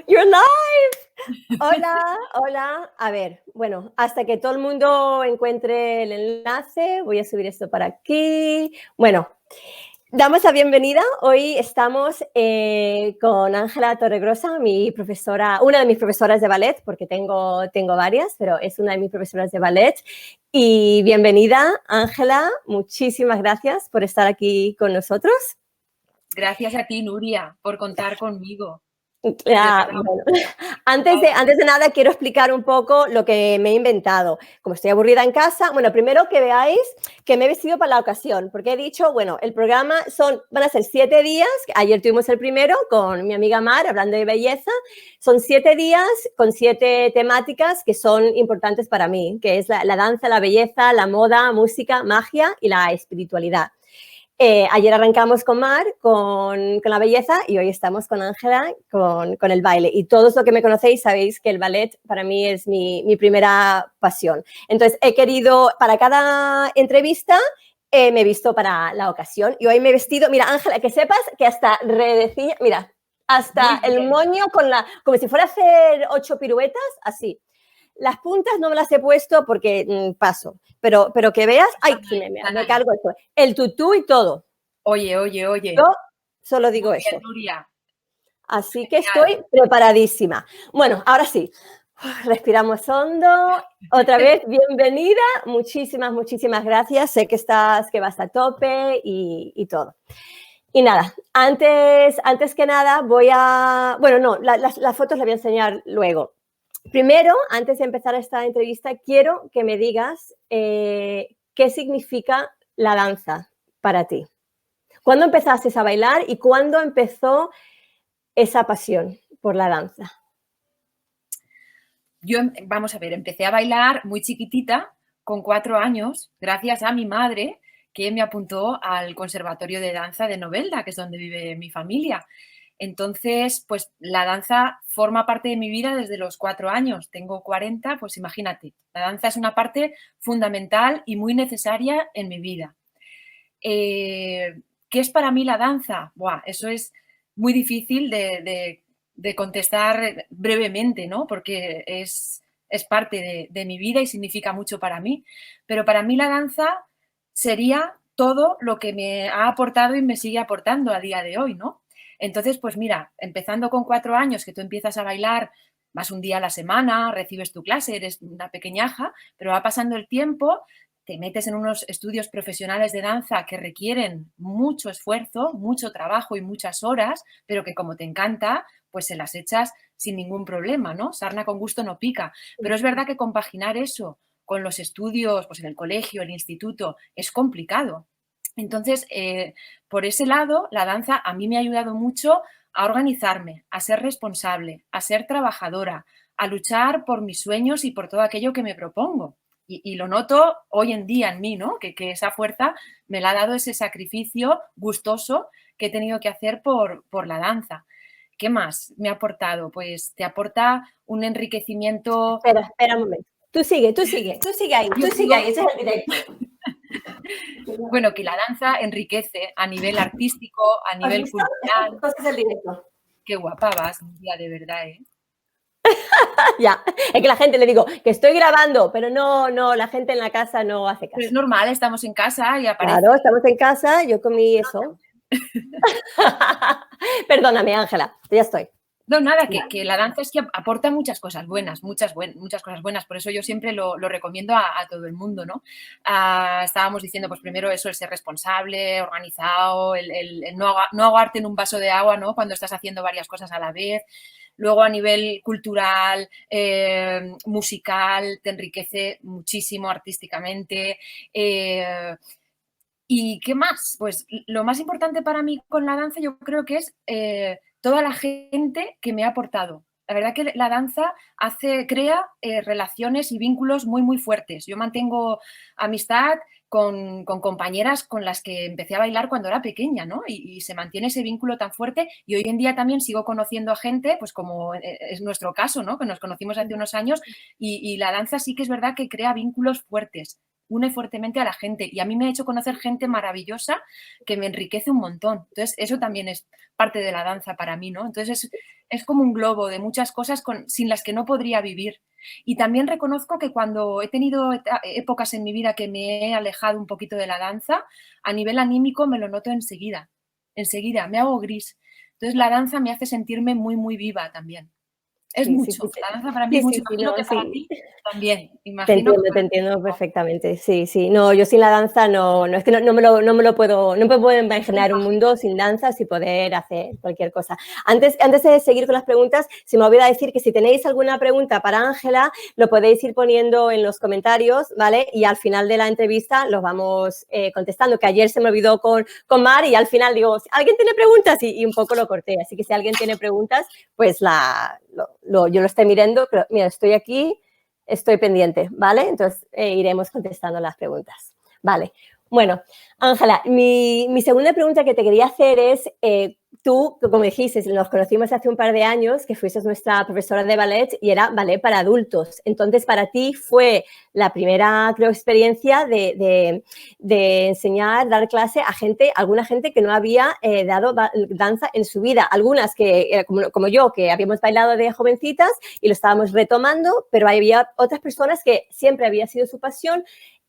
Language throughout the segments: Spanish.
You're live. Hola, hola. A ver, bueno, hasta que todo el mundo encuentre el enlace, voy a subir esto para aquí. Bueno, damos la bienvenida. Hoy estamos con Ángela Torregrosa, mi profesora, una de mis profesoras de ballet, porque tengo varias, pero es una de mis profesoras de ballet. Y bienvenida, Ángela. Muchísimas gracias por estar aquí con nosotros. Gracias a ti, Nuria, por contar conmigo. Bueno. Antes de nada, quiero explicar un poco lo que me he inventado. Como estoy aburrida en casa, bueno, primero que veáis que me he vestido para la ocasión, porque he dicho, bueno, el programa van a ser 7 días, ayer tuvimos el primero con mi amiga Mar, hablando de belleza, son 7 días con 7 temáticas que son importantes para mí, que es la danza, la belleza, la moda, música, magia y la espiritualidad. Ayer arrancamos con Mar, con la belleza, y hoy estamos con Ángela, con el baile. Y todos los que me conocéis sabéis que el ballet para mí es mi primera pasión. Entonces, he querido, para cada entrevista, me he visto para la ocasión. Y hoy me he vestido, mira, Ángela, que sepas que hasta redecilla, mira, hasta el moño como si fuera a hacer 8 piruetas, así. Las puntas no me las he puesto porque paso, pero que veas, ay, me cargo esto, el tutú y todo. Oye. Yo solo digo Muy eso. bien, Nuria. Así que estoy preparadísima. Bueno, ahora sí, respiramos hondo. Otra vez, bienvenida. Muchísimas gracias. Sé que vas a tope y todo. Y nada, antes que nada bueno, no, las fotos las voy a enseñar luego. Primero, antes de empezar esta entrevista, quiero que me digas qué significa la danza para ti. ¿Cuándo empezaste a bailar y cuándo empezó esa pasión por la danza? Yo, vamos a ver, empecé a bailar muy chiquitita, con 4 años, gracias a mi madre, que me apuntó al Conservatorio de Danza de Novelda, que es donde vive mi familia. Entonces, pues la danza forma parte de mi vida desde los 4 años. Tengo 40, pues imagínate, la danza es una parte fundamental y muy necesaria en mi vida. ¿Qué es para mí la danza? Buah, eso es muy difícil de contestar brevemente, ¿no? Porque es parte de mi vida y significa mucho para mí. Pero para mí la danza sería todo lo que me ha aportado y me sigue aportando a día de hoy, ¿no? Entonces, pues mira, empezando con 4 años, que tú empiezas a bailar, vas un día a la semana, recibes tu clase, eres una pequeñaja, pero va pasando el tiempo, te metes en unos estudios profesionales de danza que requieren mucho esfuerzo, mucho trabajo y muchas horas, pero que como te encanta, pues se las echas sin ningún problema, ¿no? Sarna con gusto no pica. Pero es verdad que compaginar eso con los estudios, pues en el colegio, el instituto, es complicado. Entonces, por ese lado, la danza a mí me ha ayudado mucho a organizarme, a ser responsable, a ser trabajadora, a luchar por mis sueños y por todo aquello que me propongo. Y lo noto hoy en día en mí, ¿no? Que esa fuerza me la ha dado ese sacrificio gustoso que he tenido que hacer por la danza. ¿Qué más me ha aportado? Pues te aporta un enriquecimiento. Espera un momento. Tú sigue ahí, ese es el directo. Bueno, que la danza enriquece a nivel artístico, a ¿Has nivel visto? cultural. Este es el directo. Qué guapa vas, Nuria, de verdad, ¿eh? Ya, es que la gente le digo que estoy grabando, pero no, la gente en la casa no hace Pero es caso. normal, estamos en casa y aparece. Claro, estamos en casa, yo comí eso. Perdóname, Ángela, ya estoy. No, nada, que la danza es que aporta muchas cosas buenas, muchas cosas buenas, por eso yo siempre lo recomiendo a todo el mundo, ¿no? Estábamos diciendo, pues primero eso, el ser responsable, organizado, el no ahogarte en un vaso de agua, ¿no? Cuando estás haciendo varias cosas a la vez. Luego a nivel cultural, musical, te enriquece muchísimo artísticamente. ¿Y qué más? Pues lo más importante para mí con la danza yo creo que es toda la gente que me ha aportado. La verdad que la danza crea relaciones y vínculos muy fuertes. Yo mantengo amistad con compañeras con las que empecé a bailar cuando era pequeña, ¿no? Y se mantiene ese vínculo tan fuerte y hoy en día también sigo conociendo a gente, pues como es nuestro caso, ¿no? Que nos conocimos hace unos años y la danza sí que es verdad que crea vínculos fuertes. une fuertemente a la gente y a mí me ha hecho conocer gente maravillosa que me enriquece un montón. Entonces, eso también es parte de la danza para mí, ¿no? Entonces, es como un globo de muchas cosas sin las que no podría vivir. Y también reconozco que cuando he tenido épocas en mi vida que me he alejado un poquito de la danza, a nivel anímico me lo noto enseguida, me hago gris. Entonces, la danza me hace sentirme muy, muy viva también. Es Sí, sí, mucho. sí, La danza para mí es mucho. sí, Imagino no, que para sí. ti también. Imagino que Te para ti entiendo no. perfectamente. Sí, sí. No, yo sin la danza no, es que no me lo puedo, no me puedo imaginar un mundo sin danza, sin poder hacer cualquier cosa. Antes de seguir con las preguntas, se me olvida decir que si tenéis alguna pregunta para Ángela, lo podéis ir poniendo en los comentarios, ¿vale? Y al final de la entrevista los vamos contestando, que ayer se me olvidó con Mar y al final digo, ¿alguien tiene preguntas? Y un poco lo corté. Así que si alguien tiene preguntas, pues yo lo estoy mirando, pero mira, estoy aquí. Estoy pendiente, ¿vale? Entonces iremos contestando las preguntas. Vale. Bueno, Ángela, mi segunda pregunta que te quería hacer es, tú, como dijiste, nos conocimos hace un par de años, que fuiste nuestra profesora de ballet y era ballet para adultos. Entonces, para ti fue la primera, creo, experiencia de enseñar, dar clase a alguna gente que no había dado danza en su vida. Algunas que, como yo, que habíamos bailado de jovencitas y lo estábamos retomando, pero había otras personas que siempre había sido su pasión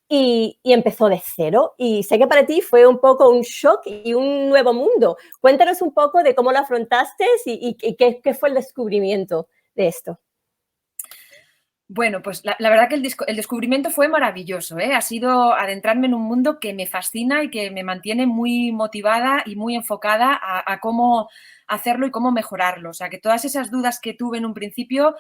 y empezó de cero. Y sé que para ti fue un poco un shock y un nuevo mundo. Cuéntanos un poco de cómo lo afrontaste y qué fue el descubrimiento de esto. Bueno, pues la verdad que el descubrimiento fue maravilloso, ¿eh? Ha sido adentrarme en un mundo que me fascina y que me mantiene muy motivada y muy enfocada a cómo hacerlo y cómo mejorarlo. O sea, que todas esas dudas que tuve en un principio,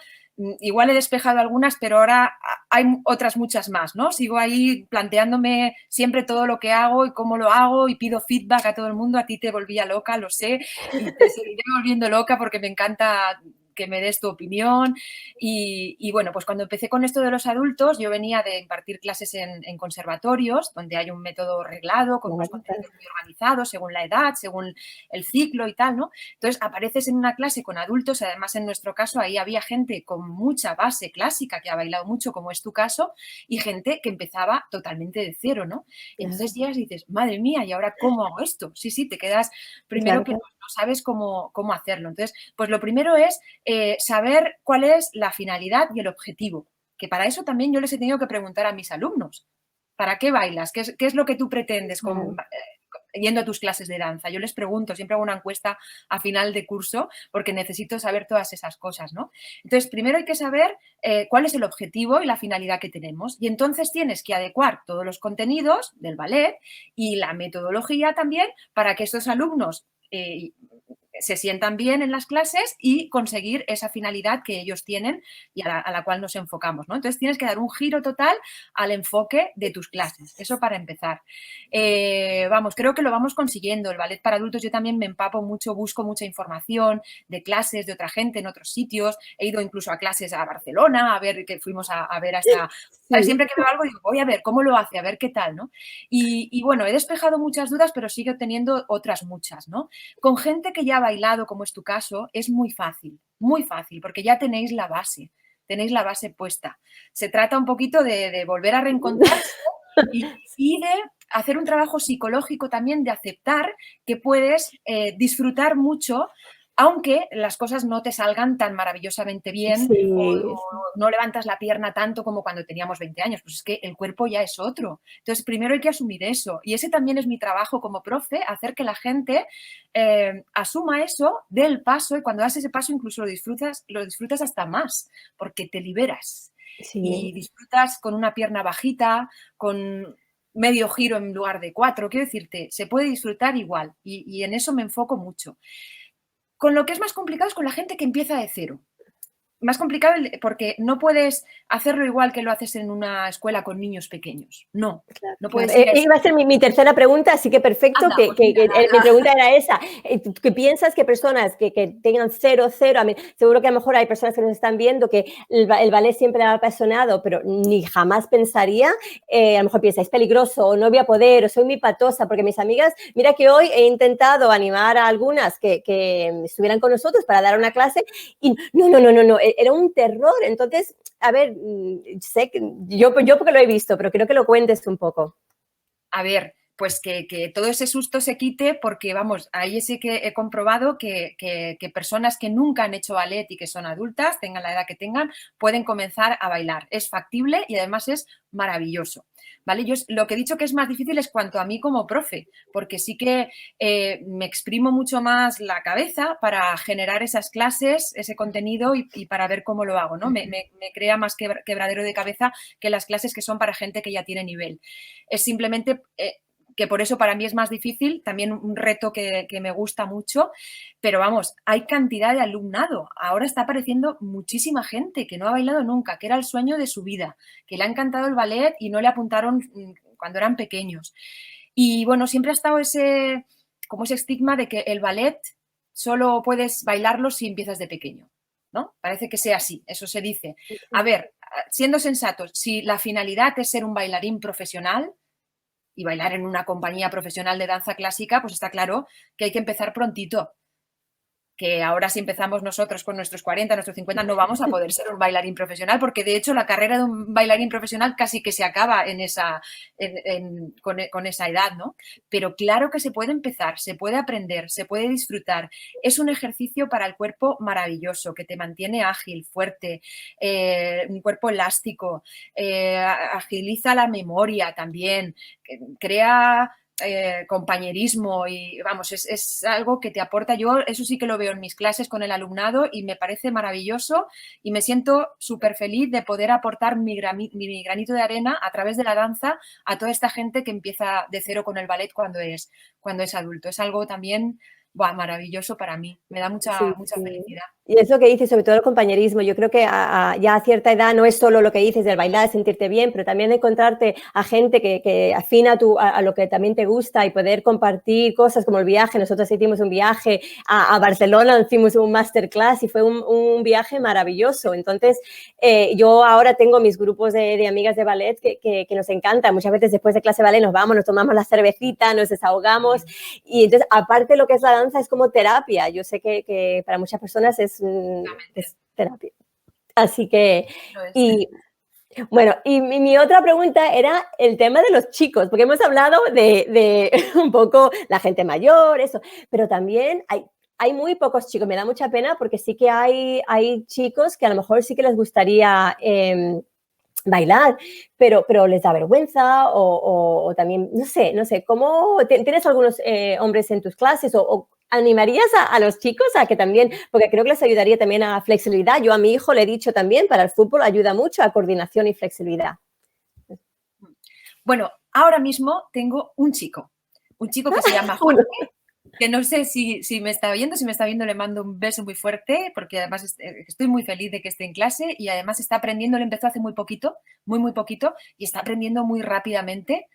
igual he despejado algunas, pero ahora hay otras muchas más, ¿no? Sigo ahí planteándome siempre todo lo que hago y cómo lo hago y pido feedback a todo el mundo. A ti te volvía loca, lo sé, y te seguiré volviendo loca porque me encanta que me des tu opinión. Y bueno, pues cuando empecé con esto de los adultos, yo venía de impartir clases en conservatorios, donde hay un método reglado, con unos contenidos muy organizados, según la edad, según el ciclo y tal, ¿no? Entonces, apareces en una clase con adultos, además en nuestro caso ahí había gente con mucha base clásica, que ha bailado mucho, como es tu caso, y gente que empezaba totalmente de cero, ¿no? Entonces llegas y dices, madre mía, ¿y ahora cómo hago esto? Sí, sí, te quedas primero que no sabes cómo hacerlo. Entonces, pues lo primero es saber cuál es la finalidad y el objetivo, que para eso también yo les he tenido que preguntar a mis alumnos. ¿Para qué bailas? ¿Qué es lo que tú pretendes yendo a tus clases de danza? Yo les pregunto, siempre hago una encuesta a final de curso porque necesito saber todas esas cosas, ¿no? Entonces, primero hay que saber cuál es el objetivo y la finalidad que tenemos y entonces tienes que adecuar todos los contenidos del ballet y la metodología también para que estos alumnos se sientan bien en las clases y conseguir esa finalidad que ellos tienen y a la cual nos enfocamos, ¿no? Entonces tienes que dar un giro total al enfoque de tus clases. Eso para empezar. Vamos, creo que lo vamos consiguiendo. El ballet para adultos yo también me empapo mucho, busco mucha información de clases de otra gente en otros sitios. He ido incluso a clases a Barcelona, a ver, que fuimos a ver hasta... Sí. Siempre que veo algo digo, voy a ver cómo lo hace, a ver qué tal, ¿no? Y bueno, he despejado muchas dudas, pero sigo teniendo otras muchas, ¿no? Con gente que ya ha bailado, como es tu caso, es muy fácil, porque ya tenéis la base puesta. Se trata un poquito de volver a reencontrarse y de hacer un trabajo psicológico también, de aceptar que puedes disfrutar mucho, aunque las cosas no te salgan tan maravillosamente bien o no levantas la pierna tanto como cuando teníamos 20 años, pues es que el cuerpo ya es otro. Entonces, primero hay que asumir eso. Y ese también es mi trabajo como profe, hacer que la gente asuma eso, dé el paso y cuando das ese paso incluso lo disfrutas hasta más, porque te liberas. Sí. Y disfrutas con una pierna bajita, con medio giro en lugar de 4. Quiero decirte, se puede disfrutar igual y en eso me enfoco mucho. Con lo que es más complicado es con la gente que empieza de cero. Más complicado porque no puedes hacerlo igual que lo haces en una escuela con niños pequeños. No, claro, no puedes claro. Iba a ser mi tercera pregunta, así que perfecto. Anda, pues mi pregunta era esa. ¿Qué piensas que personas que tengan cero, seguro que a lo mejor hay personas que nos están viendo que el ballet siempre ha apasionado, pero ni jamás pensaría, a lo mejor piensa, es peligroso, o no voy a poder, o soy muy patosa, porque mis amigas, mira que hoy he intentado animar a algunas que estuvieran con nosotros para dar una clase y no, era un terror. Entonces, a ver, sé que yo porque lo he visto, pero quiero que lo cuentes un poco. A ver, pues que todo ese susto se quite porque, vamos, ahí sí que he comprobado que personas que nunca han hecho ballet y que son adultas, tengan la edad que tengan, pueden comenzar a bailar. Es factible y además es maravilloso, ¿vale? Yo lo que he dicho que es más difícil es cuanto a mí como profe, porque sí que me exprimo mucho más la cabeza para generar esas clases, ese contenido y para ver cómo lo hago, ¿no? Me crea más quebradero de cabeza que las clases que son para gente que ya tiene nivel. Es simplemente que por eso para mí es más difícil, también un reto que me gusta mucho, pero vamos, hay cantidad de alumnado. Ahora está apareciendo muchísima gente que no ha bailado nunca, que era el sueño de su vida, que le ha encantado el ballet y no le apuntaron cuando eran pequeños. Y bueno, siempre ha estado como ese estigma de que el ballet solo puedes bailarlo si empiezas de pequeño, ¿no? Parece que sea así, eso se dice. A ver, siendo sensatos, si la finalidad es ser un bailarín profesional, y bailar en una compañía profesional de danza clásica, pues está claro que hay que empezar prontito. Que ahora si empezamos nosotros con nuestros 40, nuestros 50, no vamos a poder ser un bailarín profesional, porque de hecho la carrera de un bailarín profesional casi que se acaba con esa edad, ¿no? Pero claro que se puede empezar, se puede aprender, se puede disfrutar. Es un ejercicio para el cuerpo maravilloso, que te mantiene ágil, fuerte, un cuerpo elástico, agiliza la memoria también, crea compañerismo y vamos, es algo que te aporta. Yo eso sí que lo veo en mis clases con el alumnado y me parece maravilloso y me siento súper feliz de poder aportar mi granito de arena a través de la danza a toda esta gente que empieza de cero con el ballet cuando es adulto. Es algo también maravilloso para mí, me da mucha felicidad. Y es lo que dices, sobre todo el compañerismo. Yo creo que ya a cierta edad no es solo lo que dices del bailar, sentirte bien, pero también encontrarte a gente que afina a lo que también te gusta y poder compartir cosas como el viaje. Nosotros hicimos un viaje a Barcelona, hicimos un masterclass y fue un viaje maravilloso. Entonces, yo ahora tengo mis grupos de amigas de ballet que nos encantan. Muchas veces después de clase de ballet nos vamos, nos tomamos la cervecita, nos desahogamos. Y entonces, aparte lo que es la danza, es como terapia. Yo sé que para muchas personas es terapia. Así que, y bueno, y mi otra pregunta era el tema de los chicos, porque hemos hablado de un poco la gente mayor, eso, pero también hay muy pocos chicos. Me da mucha pena porque sí que hay chicos que a lo mejor sí que les gustaría bailar, pero les da vergüenza o también, no sé, ¿cómo tienes algunos hombres en tus clases o animarías a los chicos a que también, porque creo que les ayudaría también a flexibilidad? Yo a mi hijo le he dicho también, para el fútbol ayuda mucho a coordinación y flexibilidad. Bueno, ahora mismo tengo un chico que se llama Jorge, que no sé si me está viendo, le mando un beso muy fuerte, porque además estoy muy feliz de que esté en clase y además está aprendiendo, él empezó hace muy poquito, muy poquito, y está aprendiendo muy rápidamente,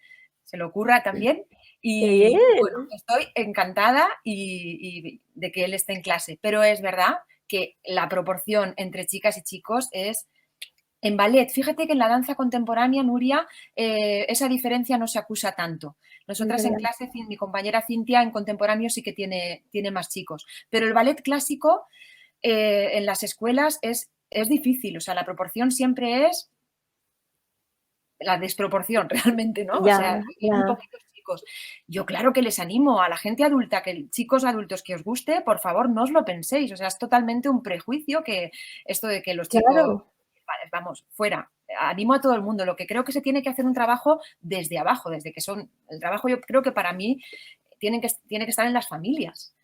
se lo ocurra también, y bueno, estoy encantada y de que él esté en clase, pero es verdad que la proporción entre chicas y chicos es... En ballet, fíjate que en la danza contemporánea, Nuria, esa diferencia no se acusa tanto. Nosotras en clase, mi compañera Cintia en contemporáneo sí que tiene más chicos, pero el ballet clásico en las escuelas es difícil, o sea, la proporción siempre es la desproporción realmente, ¿no? Ya, o sea, hay muy poquitos chicos. Yo claro que les animo a la gente adulta, que chicos adultos que os guste, por favor, no os lo penséis, o sea, es totalmente un prejuicio que esto de que los chicos... Claro. Vamos, fuera. Animo a todo el mundo. Lo que creo que se tiene que hacer un trabajo desde abajo, desde que son... El trabajo yo creo que para mí tiene que estar en las familias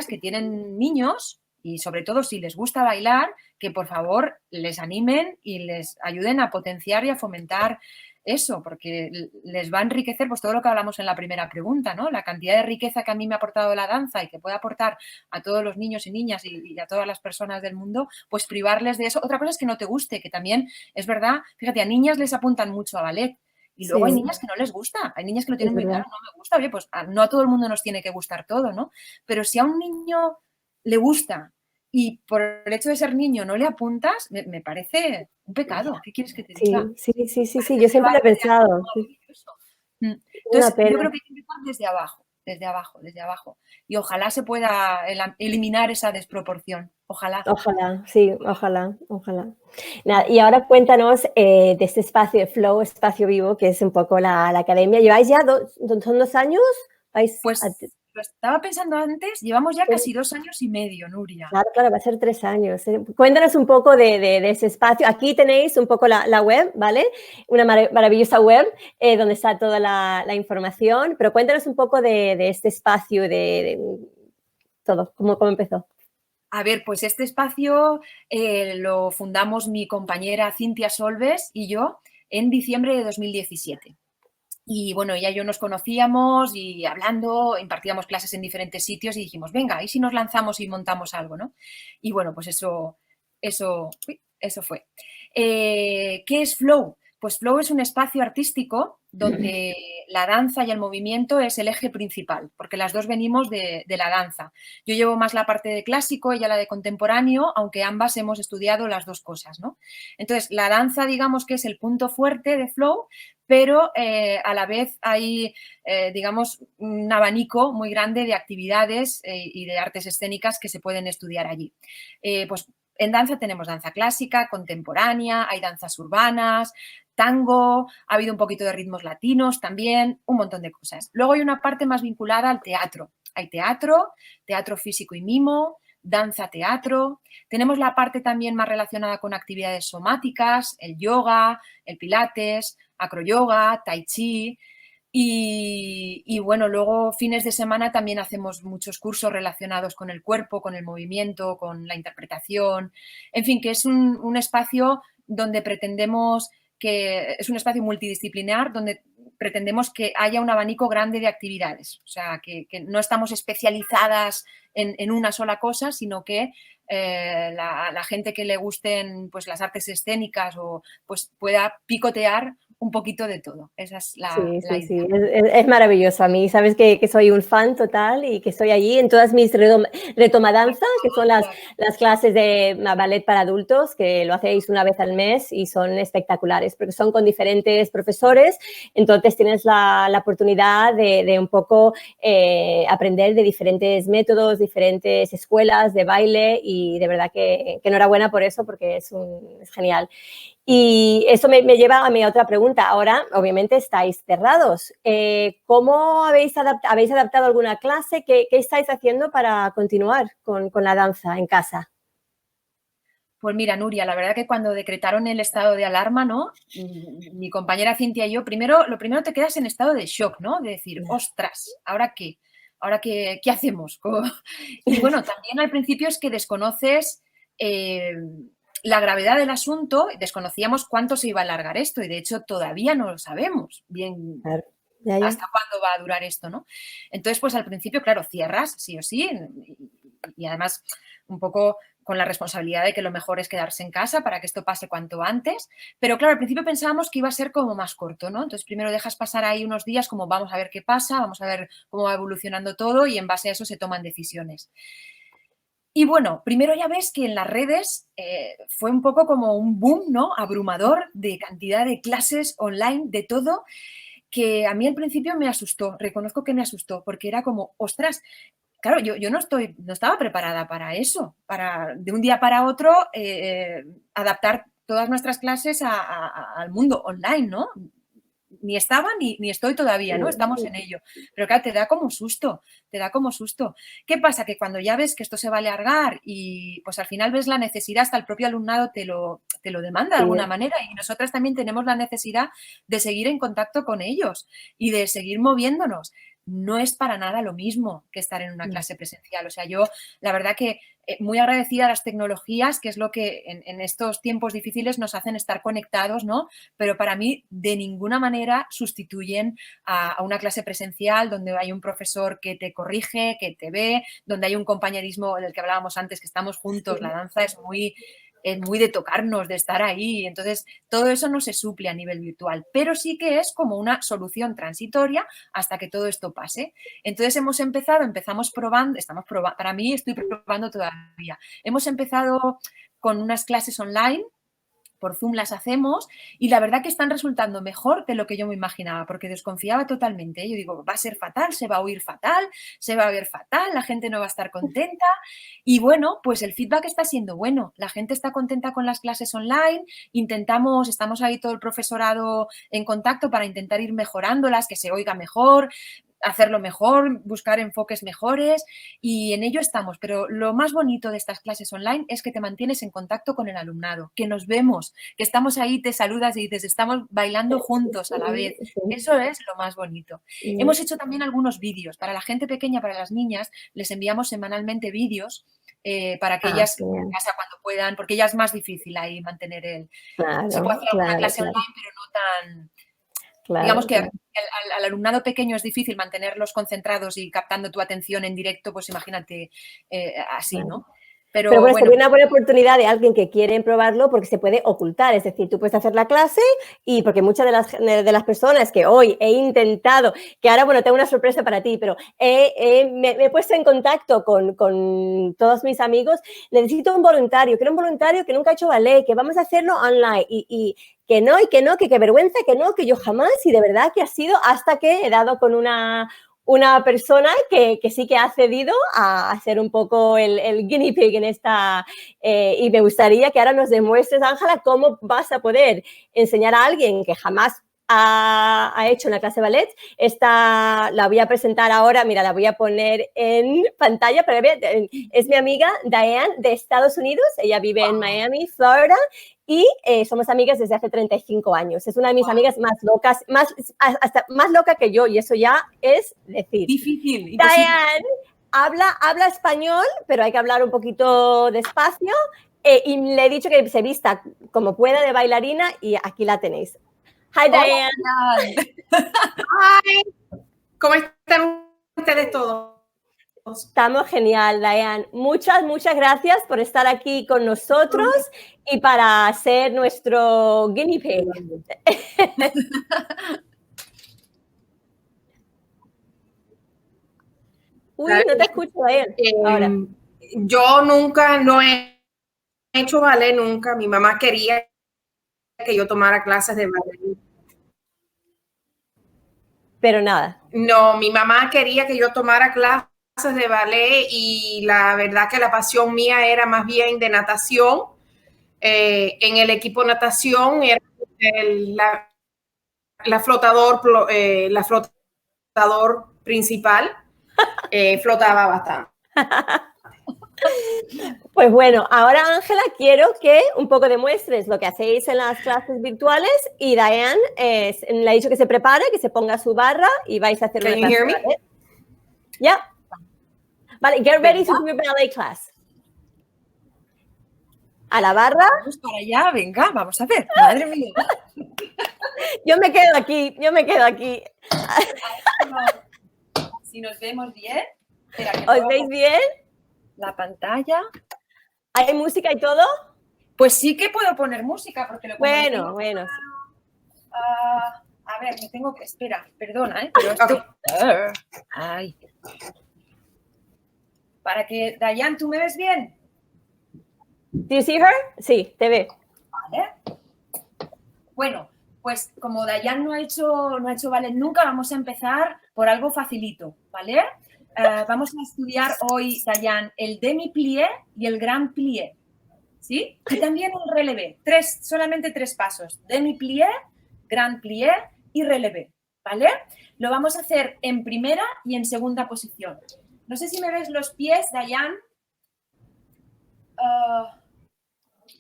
que tienen niños y sobre todo si les gusta bailar, que por favor les animen y les ayuden a potenciar y a fomentar eso, porque les va a enriquecer pues todo lo que hablamos en la primera pregunta, ¿no? La cantidad de riqueza que a mí me ha aportado la danza y que puede aportar a todos los niños y niñas y a todas las personas del mundo, pues privarles de eso. Otra cosa es que no te guste, que también es verdad, fíjate, a niñas les apuntan mucho a ballet. Y luego hay niñas que no les gusta, hay niñas que lo tienen muy claro, no me gusta, oye, pues no a todo el mundo nos tiene que gustar todo, ¿no? Pero si a un niño le gusta y por el hecho de ser niño no le apuntas, me parece un pecado. ¿Qué quieres que te diga? Sí, yo siempre lo he pensado. Entonces, yo creo que hay que empezar desde abajo. desde abajo, desde abajo. Y ojalá se pueda eliminar esa desproporción. Ojalá. Ojalá, sí, ojalá, ojalá. Nada, y ahora cuéntanos de este espacio de Flow, espacio vivo, que es un poco la academia. ¿Lleváis ya son 2 años? Pues lo estaba pensando antes, llevamos ya casi 2 años y medio, Nuria. Claro, claro, va a ser 3 años. Cuéntanos un poco de ese espacio. Aquí tenéis un poco la web, ¿vale? Una maravillosa web donde está toda la información, pero cuéntanos un poco de este espacio, de todo, cómo empezó. A ver, pues este espacio lo fundamos mi compañera Cintia Solves y yo en diciembre de 2017. Y bueno, ella y yo nos conocíamos y hablando, impartíamos clases en diferentes sitios y dijimos, venga, ¿y si nos lanzamos y montamos algo, no? Y bueno, pues eso fue. ¿Qué es Flow? Pues Flow es un espacio artístico donde la danza y el movimiento es el eje principal, porque las dos venimos de la danza. Yo llevo más la parte de clásico, ella la de contemporáneo, aunque ambas hemos estudiado las dos cosas, ¿no? Entonces, la danza, digamos que es el punto fuerte de Flow, pero a la vez hay, digamos, un abanico muy grande de actividades y de artes escénicas que se pueden estudiar allí. Pues en danza tenemos danza clásica, contemporánea, hay danzas urbanas, tango, ha habido un poquito de ritmos latinos también, un montón de cosas. Luego hay una parte más vinculada al teatro. Hay teatro físico y mimo, danza-teatro. Tenemos la parte también más relacionada con actividades somáticas, el yoga, el pilates, acroyoga, tai chi. Y bueno, luego fines de semana también hacemos muchos cursos relacionados con el cuerpo, con el movimiento, con la interpretación. En fin, que es un espacio donde pretendemos que es un espacio multidisciplinar donde pretendemos que haya un abanico grande de actividades. O sea, que no estamos especializadas en una sola cosa, sino que la gente que le gusten pues, las artes escénicas o pues pueda picotear un poquito de todo. Esa es la idea. Sí. Es maravilloso. A mí, sabes que soy un fan total y que estoy allí en todas mis retomadanza, que son las clases de ballet para adultos, que lo hacéis una vez al mes y son espectaculares, porque son con diferentes profesores. Entonces tienes la oportunidad de un poco aprender de diferentes métodos, diferentes escuelas de baile y de verdad que enhorabuena por eso, porque es genial. Y eso me lleva a mi otra pregunta. Ahora, obviamente, estáis cerrados. ¿Cómo habéis adaptado alguna clase? ¿Qué estáis haciendo para continuar con la danza en casa? Pues mira, Nuria, la verdad que cuando decretaron el estado de alarma, ¿no? Mi compañera Cintia y yo, lo primero te quedas en estado de shock, ¿no? De decir, ostras, ¿ahora qué? ¿Ahora qué hacemos? Y bueno, también al principio es que desconoces la gravedad del asunto, desconocíamos cuánto se iba a alargar esto y de hecho todavía no lo sabemos bien Claro. hasta cuándo va a durar esto, ¿no? Entonces, pues al principio, claro, cierras sí o sí y además un poco con la responsabilidad de que lo mejor es quedarse en casa para que esto pase cuanto antes, pero claro, al principio pensábamos que iba a ser como más corto, ¿no? Entonces primero dejas pasar ahí unos días como vamos a ver qué pasa, vamos a ver cómo va evolucionando todo y en base a eso se toman decisiones. Y bueno, primero ya ves que en las redes fue un poco como un boom, ¿no? Abrumador de cantidad de clases online, de todo, que a mí al principio me asustó, reconozco que me asustó, porque era como, ostras, claro, yo no estaba preparada para eso, para de un día para otro adaptar todas nuestras clases al mundo online, ¿no? Ni estaba ni estoy todavía, ¿no? Estamos en ello. Pero claro, te da como susto. ¿Qué pasa? Que cuando ya ves que esto se va a alargar y pues al final ves la necesidad, hasta el propio alumnado te lo demanda de alguna manera y nosotras también tenemos la necesidad de seguir en contacto con ellos y de seguir moviéndonos. No es para nada lo mismo que estar en una clase presencial. O sea, yo la verdad que muy agradecida a las tecnologías, que es lo que en estos tiempos difíciles nos hacen estar conectados, ¿no? Pero para mí de ninguna manera sustituyen a una clase presencial donde hay un profesor que te corrige, que te ve, donde hay un compañerismo del que hablábamos antes, que estamos juntos. La danza es muy de tocarnos, de estar ahí. Entonces, todo eso no se suple a nivel virtual, pero sí que es como una solución transitoria hasta que todo esto pase. Entonces, empezamos probando, para mí estoy probando todavía. Hemos empezado con unas clases online por Zoom las hacemos y la verdad que están resultando mejor de lo que yo me imaginaba, porque desconfiaba totalmente. Yo digo, va a ser fatal, se va a oír fatal, se va a ver fatal, la gente no va a estar contenta. Y bueno, pues el feedback está siendo bueno. La gente está contenta con las clases online. Estamos ahí todo el profesorado en contacto para intentar ir mejorándolas, que se oiga mejor, hacerlo mejor, buscar enfoques mejores y en ello estamos. Pero lo más bonito de estas clases online es que te mantienes en contacto con el alumnado, que nos vemos, que estamos ahí, te saludas y dices, estamos bailando juntos a la vez. Eso es lo más bonito. Hemos hecho también algunos vídeos. Para la gente pequeña, para las niñas, les enviamos semanalmente vídeos para que ellas en casa cuando puedan, porque ya es más difícil ahí mantener el... se puede hacer alguna clase online, pero no tan... Digamos que al alumnado pequeño es difícil mantenerlos concentrados y captando tu atención en directo, pues imagínate así, ¿no? Pero bueno, sería una buena oportunidad de alguien que quiere probarlo porque se puede ocultar, es decir, tú puedes hacer la clase y porque muchas de las personas que hoy he intentado, que ahora, bueno, tengo una sorpresa para ti, pero me he puesto en contacto con todos mis amigos, necesito un voluntario, quiero un voluntario que nunca ha hecho ballet, que vamos a hacerlo online y que no, que qué vergüenza, que no, que yo jamás, y de verdad que ha sido hasta que he dado con una persona que sí que ha cedido a hacer un poco el guinea pig en esta, y me gustaría que ahora nos demuestres, Ángela, cómo vas a poder enseñar a alguien que jamás ha hecho una clase de ballet. Esta la voy a presentar ahora, mira, la voy a poner en pantalla, pero es mi amiga Diane de Estados Unidos, ella vive en Miami, Florida, y somos amigas desde hace 35 años. Es una de mis amigas más locas, hasta más loca que yo, y eso ya es decir. Difícil. Diane habla español, pero hay que hablar un poquito despacio, y le he dicho que se vista como pueda de bailarina, y aquí la tenéis. Hi, Diane. Hi. ¿Cómo están ustedes todos? Estamos genial, Diane. Muchas gracias por estar aquí con nosotros y para ser nuestro guinea pig. Uy, no te escucho a él. Ahora. Yo nunca, no he hecho ballet nunca. Mi mamá quería que yo tomara clases de ballet. Pero nada. No, mi mamá quería que yo tomara clases de ballet y la verdad que la pasión mía era más bien de natación. En el equipo natación era la flotador principal. Flotaba bastante. Pues bueno, ahora, Ángela, quiero que un poco demuestres lo que hacéis en las clases virtuales y Diane le ha dicho que se prepare, que se ponga su barra y vais a hacer una clase de ballet. Yeah. Vale, get ready to do your ballet class. A la barra. Vamos para allá, venga, vamos a ver. Madre mía. Yo me quedo aquí. Si nos vemos bien. Espera, ¿os veis bien? La pantalla. ¿Hay música y todo? Pues sí que puedo poner música porque Bueno. A ver, me tengo que... Espera, perdona, pero esto... Ay. Para que... Diane, ¿tú me ves bien? Do you see her? Sí, te ve. Vale. Bueno, pues como Diane no ha hecho ballet nunca, vamos a empezar por algo facilito, ¿vale? Vamos a estudiar hoy, Diane, el demi-plié y el grand plié, ¿sí? Y también el relevé. Solamente 3 pasos. Demi-plié, grand plié y relevé, ¿vale? Lo vamos a hacer en primera y en segunda posición. No sé si me ves los pies, Diane.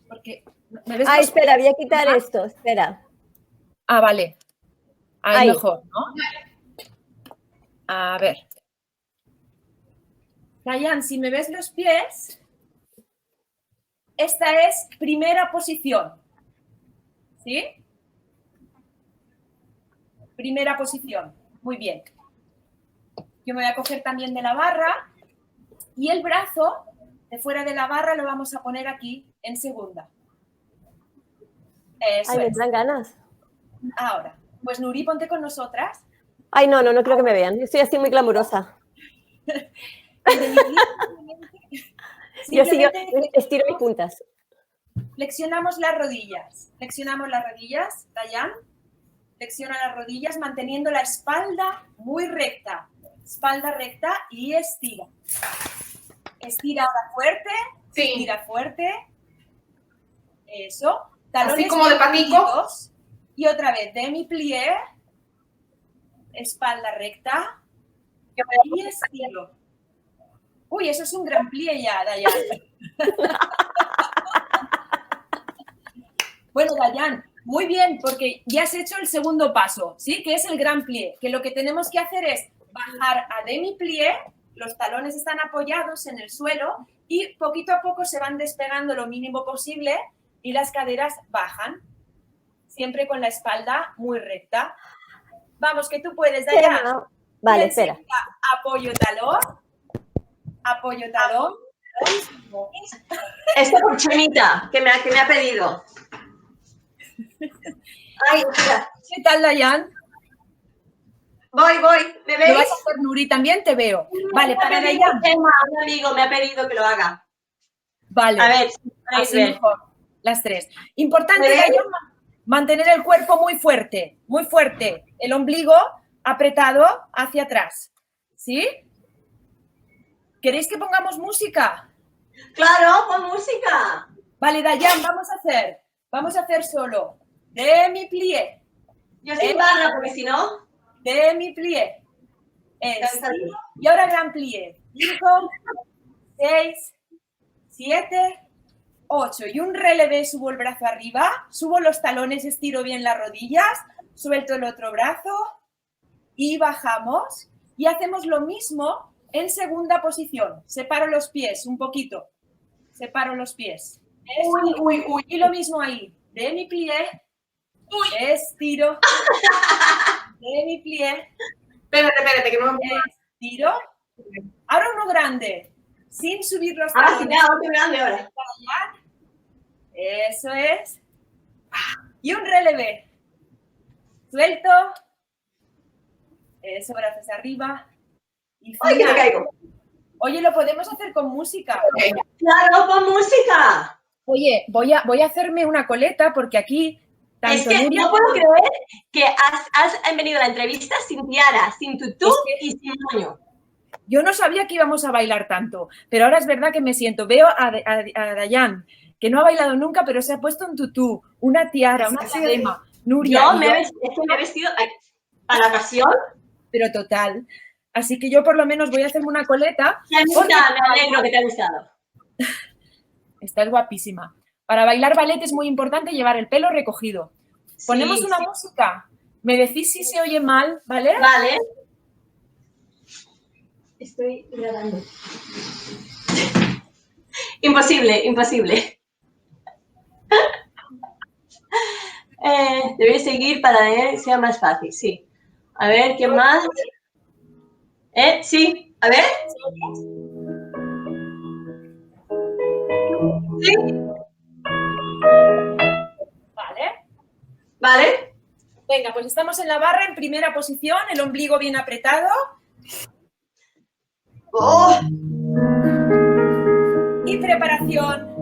Porque ¿me ves espera, voy a quitar esto, espera. Vale. Ahí mejor, ¿no? A ver. Diane, si me ves los pies, esta es primera posición. ¿Sí? Primera posición. Muy bien. Yo me voy a coger también de la barra y el brazo de fuera de la barra lo vamos a poner aquí en segunda. Eso me dan ganas. Ahora, pues Nuri, ponte con nosotras. Ay, no creo que me vean. Yo estoy así muy glamurosa. Yo estiro mis puntas. Flexionamos las rodillas. Flexionamos las rodillas, Dayan. Flexiona las rodillas manteniendo la espalda muy recta. Espalda recta y estira. Estira ahora fuerte. Sí. Estira fuerte. Eso. Talones así como de patico. Y otra vez, demi-plié. Espalda recta. Y estiro. Uy, eso es un gran plié ya, Dayan. Bueno, Dayan, muy bien, porque ya has hecho el segundo paso, ¿sí? Que es el gran plié. Que lo que tenemos que hacer es bajar a demi-plié, los talones están apoyados en el suelo y poquito a poco se van despegando lo mínimo posible y las caderas bajan, siempre con la espalda muy recta. Vamos, que tú puedes, Dayan. Vale, espera. Apoyo talón. Apoyo talón. Esto por Chemita, que me ha pedido. Ay, espera. ¿Qué tal, Dayan? Voy. ¿Me veis? ¿Lo vas a hacer, Nuri? También te veo. Vale, para Dayan. Un amigo me ha pedido que lo haga. Vale. A ver, así mejor. Las tres. Importante, Dayan, mantener el cuerpo muy fuerte. Muy fuerte. El ombligo apretado hacia atrás. ¿Sí? ¿Queréis que pongamos música? Claro, pon música. Vale, Dayan, vamos a hacer solo demi-plié. Yo sin barra, porque si no... Demi-plié. Y ahora gran plié. 5, 6, 7, 8. Y un relevé, subo el brazo arriba, subo los talones, estiro bien las rodillas, suelto el otro brazo y bajamos. Y hacemos lo mismo en segunda posición. Separo los pies un poquito. Separo los pies. Uy. Y lo mismo ahí. Demi-plié. Estiro. Demi-plié. Espérate, que no... Estiro. Ahora uno grande. Sin subir los Ah, sí, talones. otro grande ahora. Eso es. Y un relevé. Suelto. Eso, brazos arriba. Y ¡Ay, que me caigo! Oye, lo podemos hacer con música. ¡Claro, pon música! Oye, voy a hacerme una coleta porque aquí... Es que Nuria, no puedo creer que has venido a la entrevista sin tiara, sin tutú y sin moño. Yo no sabía que íbamos a bailar tanto, pero ahora es verdad que me siento. Veo a Dayan, que no ha bailado nunca, pero se ha puesto un tutú, una tiara, una diadema. Nuria. Yo me he vestido para la ocasión. Pero total. Así que yo por lo menos voy a hacerme una coleta. Me alegro que te ha gustado. Estás guapísima. Para bailar ballet es muy importante llevar el pelo recogido. Ponemos una música. Me decís si se oye mal, ¿vale? Vale. Estoy grabando. Imposible. Debe seguir para que sea más fácil, sí. A ver, ¿qué más? Sí, a ver. Sí. Vale. Venga, pues estamos en la barra en primera posición, el ombligo bien apretado. Oh. Y preparación.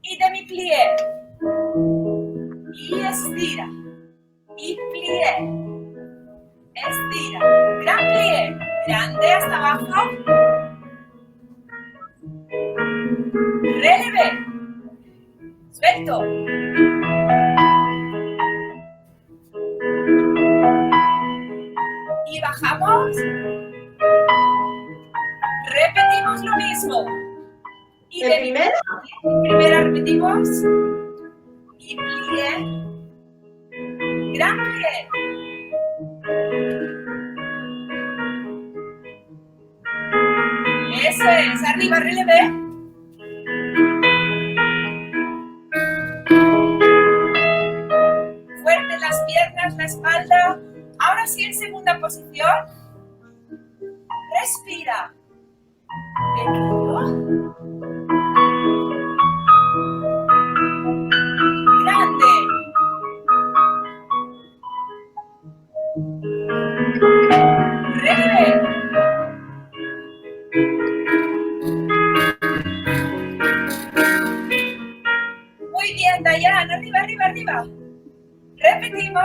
Y demi-plié. Y estira. Y plié. Estira. Gran plié. Grande hasta abajo. Relevé. Suelto. Y bajamos. Repetimos lo mismo. Y ¿De primera? Primera repetimos. Y plié. Gran plié. Eso es. Arriba, relevé. Fuerte las piernas, la espalda. Ahora sí en segunda posición. Respira. Pequeño. Grande. Relevé. arriba. Repetimos.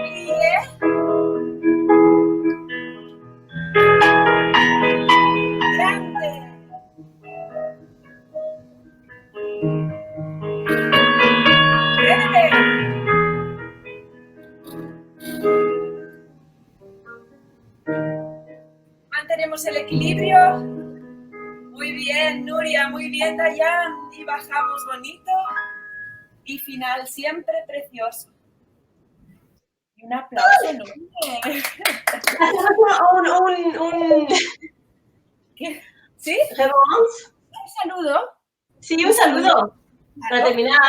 Pie. Grande. Breve. Mantenemos el equilibrio. Muy bien, Nuria, muy bien, Dayan. Y bajamos bonito. Y final siempre precioso. Y un aplauso enorme. ¿Qué? ¿Sí? ¿Revanche? Un saludo. Sí, un saludo. Para terminar.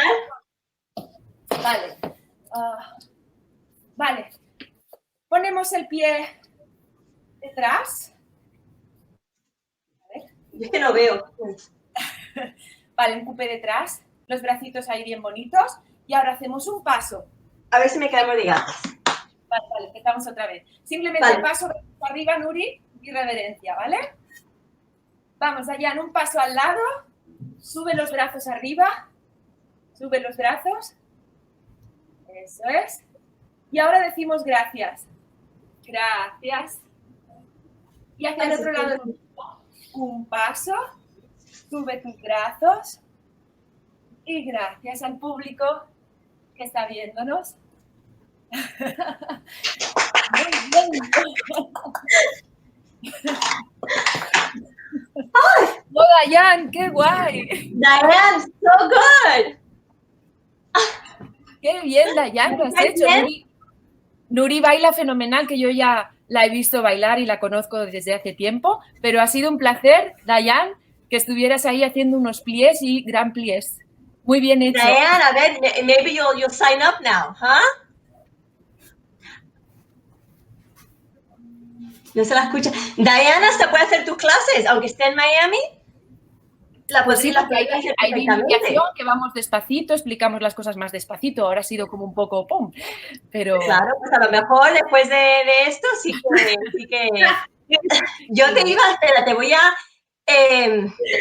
Vale. Vale. Ponemos el pie detrás. Yo es que no veo. Vale, un cupé detrás. Los bracitos ahí bien bonitos. Y ahora hacemos un paso. A ver si me quedamos de gatas. Vale, empezamos otra vez. Simplemente Vale. paso arriba, Nuri, y reverencia, ¿vale? Vamos allá, en un paso al lado. Sube los brazos arriba. Sube los brazos. Eso es. Y ahora decimos gracias. Gracias. Y hacia el otro lado, un paso. Sube tus brazos. Y gracias al público que está viéndonos. Muy bien. ¡Oh, Dayan! ¡Qué guay! Dayan, so good. ¡Qué bien, Dayan! Lo has hecho. Nuri baila fenomenal, que yo ya la he visto bailar y la conozco desde hace tiempo, pero ha sido un placer, Dayan, que estuvieras ahí haciendo unos pliés y gran pliés. Muy bien hecho. Dayan, a ver, maybe you'll sign up now, huh? No se la escucha. Diana hasta puede hacer tus clases, aunque esté en Miami. La Pues sí, puedes porque hacer hay perfectamente. iniciación, que vamos despacito, explicamos las cosas más despacito. Ahora ha sido como un poco pum, pero... Claro, pues a lo mejor después de esto sí que... Yo te iba, espera, te voy a...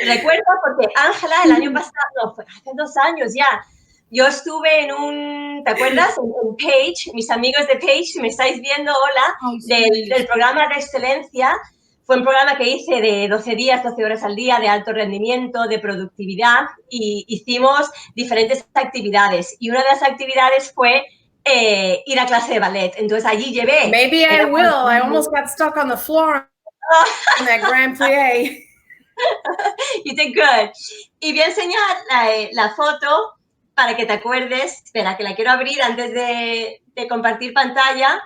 recuerdo porque Ángela el año pasado, no, fue hace 2 años ya, yo estuve en un, ¿te acuerdas? En Page, mis amigos de Page, si me estáis viendo, hola, Ay, sí. del programa de excelencia. Fue un programa que hice de 12 días, 12 horas al día, de alto rendimiento, de productividad, y hicimos diferentes actividades. Y una de las actividades fue ir a clase de ballet. Entonces allí llevé... Maybe I will. I almost got stuck on the floor in that Grand Plie. You did good. Y voy a enseñar la foto para que te acuerdes. Espera, que la quiero abrir antes de compartir pantalla.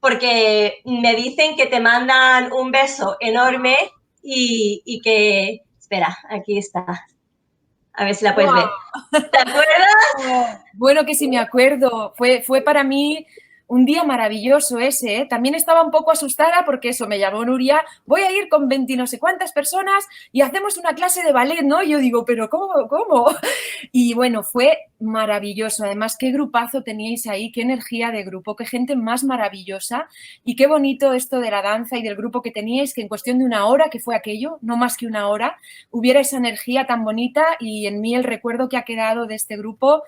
Porque me dicen que te mandan un beso enorme y que... Espera, aquí está. A ver si la puedes ver. ¿Te acuerdas? Bueno, que sí me acuerdo. Fue para mí un día maravilloso ese, ¿eh? También estaba un poco asustada porque eso, me llamó Nuria, voy a ir con 20 no sé cuántas personas y hacemos una clase de ballet, ¿no? Yo digo, ¿pero cómo? Y bueno, fue maravilloso. Además, qué grupazo teníais ahí, qué energía de grupo, qué gente más maravillosa y qué bonito esto de la danza y del grupo que teníais, que en cuestión de 1 hora, que fue aquello, no más que 1 hora, hubiera esa energía tan bonita y en mí el recuerdo que ha quedado de este grupo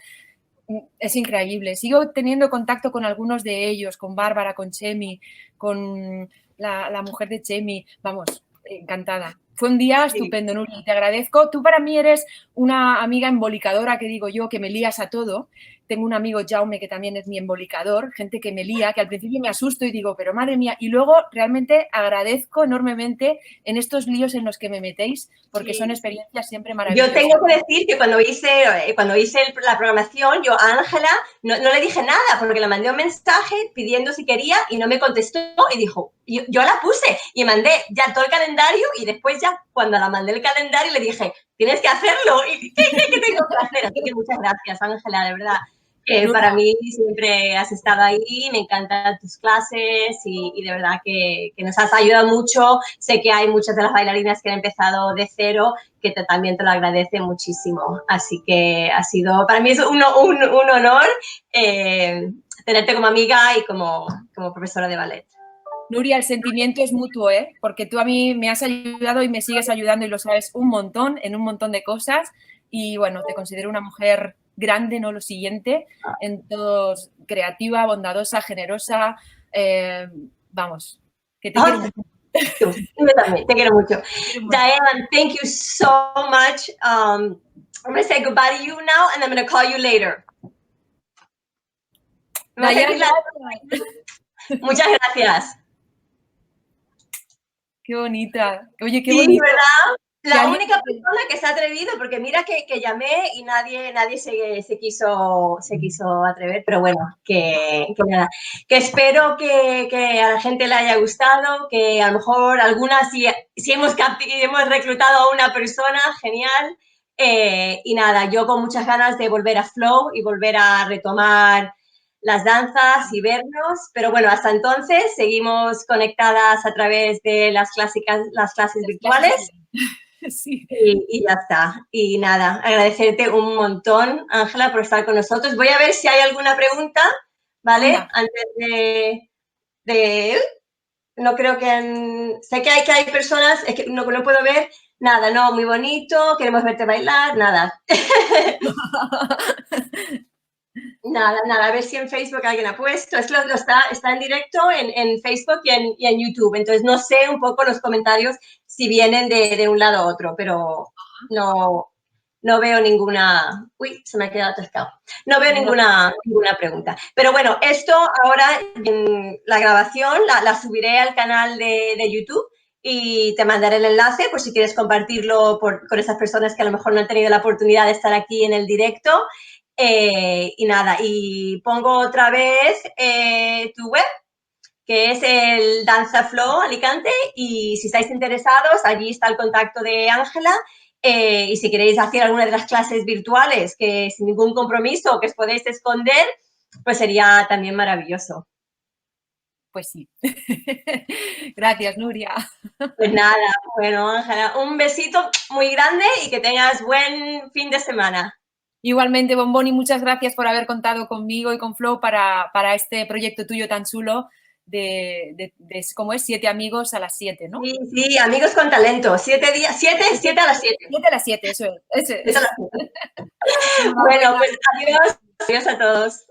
es increíble. Sigo teniendo contacto con algunos de ellos, con Bárbara, con Chemi, con la mujer de Chemi. Vamos, encantada. Fue un día estupendo, Nuri. Te agradezco. Tú para mí eres una amiga embolicadora, que digo yo, que me lías a todo. Tengo un amigo, Jaume, que también es mi embolicador, gente que me lía, que al principio me asusto y digo, pero madre mía, y luego realmente agradezco enormemente en estos líos en los que me metéis, porque son experiencias siempre maravillosas. Yo tengo que decir que cuando hice la programación, yo a Ángela no le dije nada, porque le mandé un mensaje pidiendo si quería y no me contestó y dijo, yo la puse y mandé ya todo el calendario y después ya cuando la mandé el calendario le dije, tienes que hacerlo y ¿qué tengo que hacer? Así que muchas gracias, Ángela, de verdad. Para mí siempre has estado ahí, me encantan tus clases y de verdad que nos has ayudado mucho. Sé que hay muchas de las bailarinas que han empezado de cero, que también te lo agradecen muchísimo. Así que ha sido, para mí es un honor tenerte como amiga y como profesora de ballet. Nuria, el sentimiento es mutuo, porque tú a mí me has ayudado y me sigues ayudando y lo sabes un montón, en un montón de cosas. y bueno, te considero una mujer grande, ¿no? Lo siguiente, en todos, creativa, bondadosa, generosa, vamos, que te quiero mucho. Yo también, te quiero mucho. Quiero mucho. Diane, thank you so much. I'm going to say goodbye to you now, and I'm going to call you later. Diane, muchas gracias. Qué bonita. Oye, qué sí, bonito. ¿verdad? La única persona que se ha atrevido, porque mira que llamé y nadie se quiso atrever, pero bueno, que nada. Que espero que a la gente le haya gustado, que a lo mejor algunas, si hemos reclutado a una persona, genial. Y nada, yo con muchas ganas de volver a Flow y volver a retomar las danzas y vernos, pero bueno, hasta entonces seguimos conectadas a través de las clases virtuales. Sí. Y ya está. Y nada, agradecerte un montón, Ángela, por estar con nosotros. Voy a ver si hay alguna pregunta, ¿vale? Venga. Antes de no creo que... sé que hay personas, es que no puedo ver nada, no, muy bonito, queremos verte bailar, nada. Nada, a ver si en Facebook alguien ha puesto. Está en directo en Facebook y en YouTube. Entonces, no sé un poco los comentarios si vienen de un lado a otro, pero no veo ninguna... Uy, se me ha quedado atascado. No veo ninguna pregunta. Pero bueno, esto ahora, la grabación la subiré al canal de YouTube y te mandaré el enlace por si quieres compartirlo con esas personas que a lo mejor no han tenido la oportunidad de estar aquí en el directo. Y nada, y pongo otra vez tu web, que es el Danza Flow Alicante, y si estáis interesados, allí está el contacto de Ángela, y si queréis hacer alguna de las clases virtuales, que sin ningún compromiso, que os podéis esconder, pues sería también maravilloso. Pues sí. Gracias, Nuria. Pues nada, bueno, Ángela, un besito muy grande y que tengas buen fin de semana. Igualmente, Bombón, y muchas gracias por haber contado conmigo y con Flow para este proyecto tuyo tan chulo ¿cómo es? 7 amigos a las 7, ¿no? Sí, amigos con talento. 7 días, 7 a las 7. 7 a las 7, eso es. 7 a las 7. Bueno, pues adiós a todos.